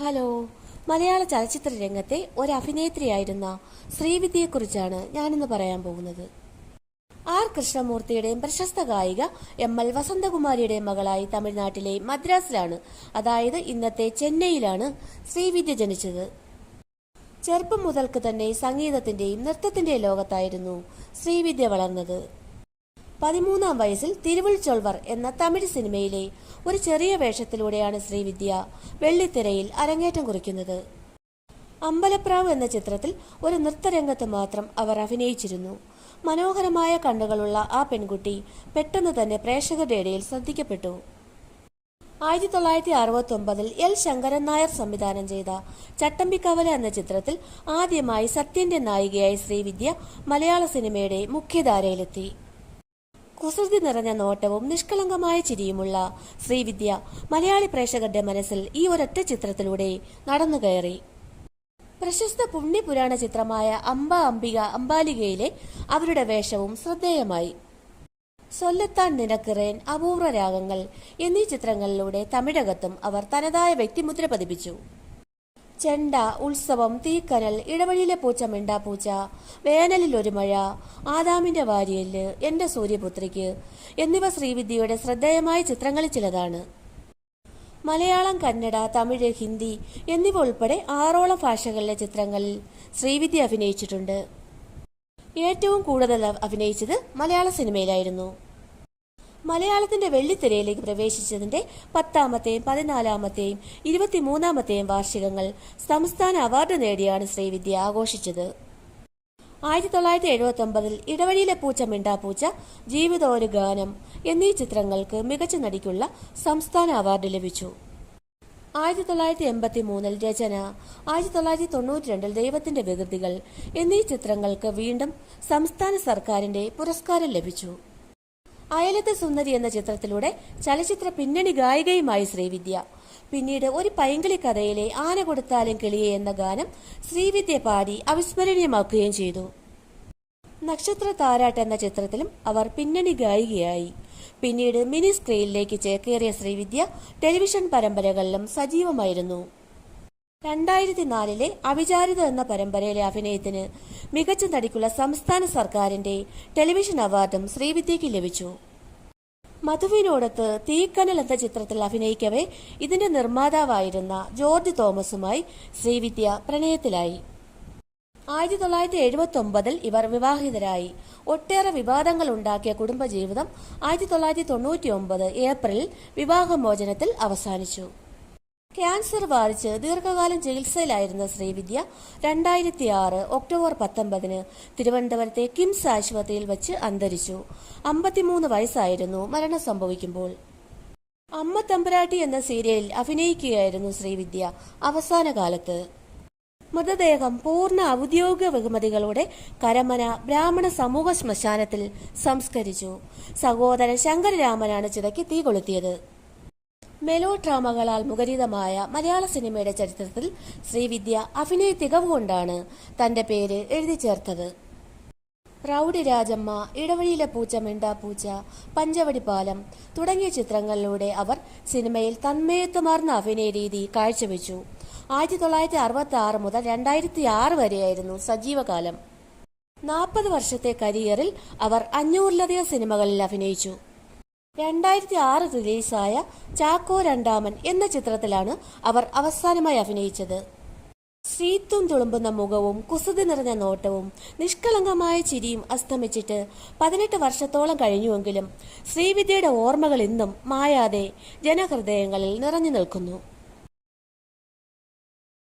Hello. മലയാള ചലച്ചിത്ര രംഗത്തെ ഒരു അഭിനേത്രിയായിരുന്ന ശ്രീവിദ്യയെക്കുറിച്ചാണ് ഞാനിന്ന് പറയാൻ പോകുന്നത്. ആർ കൃഷ്ണമൂർത്തിയുടെയും പ്രശസ്ത ഗായിക ML വസന്തകുമാരിയുടെയും മകളായി തമിഴ്നാട്ടിലെ മദ്രാസിലാണ്, അതായത് ഇന്നത്തെ ചെന്നൈയിലാണ് ശ്രീവിദ്യ ജനിച്ചത്. ചെറുപ്പം മുതൽക്ക് തന്നെ സംഗീതത്തിന്റെയും നൃത്തത്തിന്റെയും ലോകത്തായിരുന്നു ശ്രീവിദ്യ വളർന്നത്. 13-ാം വയസ്സിൽ തിരുവിൾച്ചൊൽവർ എന്ന തമിഴ് സിനിമയിലെ ഒരു ചെറിയ വേഷത്തിലൂടെയാണ് ശ്രീവിദ്യ വെള്ളിത്തിരയിൽ അരങ്ങേറ്റം കുറിക്കുന്നത്. അമ്പലപ്രാവ് എന്ന ചിത്രത്തിൽ ഒരു നൃത്തരംഗത്ത് മാത്രം അവർ അഭിനയിച്ചിരുന്നു. മനോഹരമായ കണ്ണുകളുള്ള ആ പെൺകുട്ടി പെട്ടെന്ന് തന്നെ പ്രേക്ഷകരുടെ ഇടയിൽ ശ്രദ്ധിക്കപ്പെട്ടു. 1969 എൽ ശങ്കരൻ നായർ സംവിധാനം ചെയ്ത ചട്ടമ്പിക്കവല എന്ന ചിത്രത്തിൽ ആദ്യമായി സത്യന്റെ നായികയായി ശ്രീവിദ്യ മലയാള സിനിമയുടെ മുഖ്യധാരയിലെത്തി. കുസൃതി നിറഞ്ഞ നോട്ടവും നിഷ്കളങ്കമായ ചിരിയുമുള്ള ശ്രീവിദ്യ മലയാളി പ്രേക്ഷകരുടെ മനസ്സിൽ ഈ ഒരൊറ്റ ചിത്രത്തിലൂടെ നടന്നുകയറി. പ്രശസ്ത പുണ്യപുരാണ ചിത്രമായ അംബ അംബിക അംബാലികയിലെ അവരുടെ വേഷവും ശ്രദ്ധേയമായി. സൊല്ലത്താൻ നിനക്കിറേൻ, അപൂർവ രാഗങ്ങൾ എന്നീ ചിത്രങ്ങളിലൂടെ തമിഴകത്തും അവർ തനതായ വ്യക്തിമുദ്ര പതിപ്പിച്ചു. ചെണ്ട, ഉത്സവം, തീക്കനൽ, ഇടവഴിയിലെ പൂച്ച മിണ്ടാപ്പൂച്ച, വേനലിൽ ഒരു മഴ, ആദാമിന്റെ വാരിയല്, എന്റെ സൂര്യപുത്രിക്ക് എന്നിവ ശ്രീവിദ്യയുടെ ശ്രദ്ധേയമായ ചിത്രങ്ങളിൽ ചിലതാണ്. മലയാളം, കന്നഡ, തമിഴ്, ഹിന്ദി എന്നിവ ഉൾപ്പെടെ 6ഓളം ഭാഷകളിലെ ചിത്രങ്ങളിൽ ശ്രീവിദ്യ അഭിനയിച്ചിട്ടുണ്ട്. ഏറ്റവും കൂടുതൽ അഭിനയിച്ചത് മലയാള സിനിമയിലായിരുന്നു. മലയാളത്തിന്റെ വെള്ളിത്തിരയിലേക്ക് പ്രവേശിച്ചതിന്റെ 10ാമത്തെയും 14ാമത്തെയും 23ാമത്തെയും വാർഷികങ്ങൾ സംസ്ഥാന അവാർഡ് നേടിയാണ് ശ്രീവിദ്യ ആഘോഷിച്ചത്. 1979 ഇടവഴിയിലെ പൂച്ച മിണ്ടാപ്പൂച്ച, ജീവിതം ഒരു ഗാനം എന്നീ ചിത്രങ്ങൾക്ക് മികച്ച നടിക്കുള്ള സംസ്ഥാന അവാർഡ് ലഭിച്ചു. 1983 രചന, 1992 ദൈവത്തിന്റെ വികൃതികൾ എന്നീ ചിത്രങ്ങൾക്ക് വീണ്ടും സംസ്ഥാന സർക്കാരിന്റെ പുരസ്കാരം ലഭിച്ചു. അയലത്തെ സുന്ദരി എന്ന ചിത്രത്തിലൂടെ ചലച്ചിത്ര പിന്നണി ഗായികയുമായി ശ്രീവിദ്യ. പിന്നീട് ഒരു പൈങ്കിളി കഥയിലെ ആന കൊടുത്താലും കിളിയെ എന്ന ഗാനം ശ്രീവിദ്യ പാടി അവിസ്മരണീയമാക്കുകയും ചെയ്തു. നക്ഷത്ര താരാട്ട് എന്ന ചിത്രത്തിലും അവർ പിന്നണി ഗായികയായി. പിന്നീട് മിനി സ്ക്രീനിലേക്ക് ചേക്കേറിയ ശ്രീവിദ്യ ടെലിവിഷൻ പരമ്പരകളിലും സജീവമായിരുന്നു. 2004 അവിചാരിത എന്ന പരമ്പരയിലെ അഭിനയത്തിന് മികച്ച നടിക്കുള്ള സംസ്ഥാന സർക്കാരിന്റെ ടെലിവിഷൻ അവാർഡും ശ്രീവിദ്യയ്ക്ക് ലഭിച്ചു. മധുവിനോടത്ത് തീക്കനൽ എന്ന ചിത്രത്തിൽ അഭിനയിക്കവേ ഇതിന്റെ നിർമ്മാതാവായിരുന്ന ജോർജ് തോമസുമായി ശ്രീവിദ്യ പ്രണയത്തിലായി. 1979 ഇവർ വിവാഹിതരായി. ഒട്ടേറെ വിവാദങ്ങൾ ഉണ്ടാക്കിയ കുടുംബജീവിതം 1999 ഏപ്രിലിൽ വിവാഹമോചനത്തിൽ അവസാനിച്ചു. ക്യാൻസർ ബാധിച്ച് ദീർഘകാലം ചികിത്സയിലായിരുന്ന ശ്രീവിദ്യ 2006 ഒക്ടോബർ 19 തിരുവനന്തപുരത്തെ കിംസ് ആശുപത്രിയിൽ വച്ച് അന്തരിച്ചു. 53 വയസ്സായിരുന്നു മരണം സംഭവിക്കുമ്പോൾ. അമ്മ തമ്പുരാട്ടി എന്ന സീരിയലിൽ അഭിനയിക്കുകയായിരുന്നു ശ്രീവിദ്യ അവസാന കാലത്ത്. മൃതദേഹം പൂർണ്ണ ഔദ്യോഗിക ബഹുമതികളോടെ കരമന ബ്രാഹ്മണ സമൂഹ ശ്മശാനത്തിൽ സംസ്കരിച്ചു. സഹോദരൻ ശങ്കരരാമനാണ് ചിതയ്ക്ക് തീ കൊളുത്തിയത്. മെലോ ഡ്രാമകളാൽ മുഖരിതമായ മലയാള സിനിമയുടെ ചരിത്രത്തിൽ ശ്രീവിദ്യ അഭിനയ തികവ് കൊണ്ടാണ് തന്റെ പേര് എഴുതി ചേർത്തത്. റൌഡി രാജമ്മ, ഇടവഴിയിലെ പൂച്ച മിണ്ടാപ്പൂച്ച, പഞ്ചവടിപ്പാലം തുടങ്ങിയ ചിത്രങ്ങളിലൂടെ അവർ സിനിമയിൽ തന്മയത്വമാർന്ന അഭിനയ രീതി കാഴ്ചവെച്ചു. 1966 മുതൽ 2006 വരെയായിരുന്നു സജീവകാലം. 40 വർഷത്തെ കരിയറിൽ അവർ 500-ലധികം സിനിമകളിൽ അഭിനയിച്ചു. 2006 റിലീസായ ചാക്കോ രണ്ടാമൻ എന്ന ചിത്രത്തിലാണ് അവർ അവസാനമായി അഭിനയിച്ചത്. ശ്രീത്വം തുളുമ്പുന്ന മുഖവും കുസൃതി നിറഞ്ഞ നോട്ടവും നിഷ്കളങ്കമായ ചിരിയും അസ്തമിച്ചിട്ട് 18 വർഷത്തോളം കഴിഞ്ഞുവെങ്കിലും ശ്രീവിദ്യയുടെ ഓർമ്മകൾ ഇന്നും മായാതെ ജനഹൃദയങ്ങളിൽ നിറഞ്ഞു നിൽക്കുന്നു.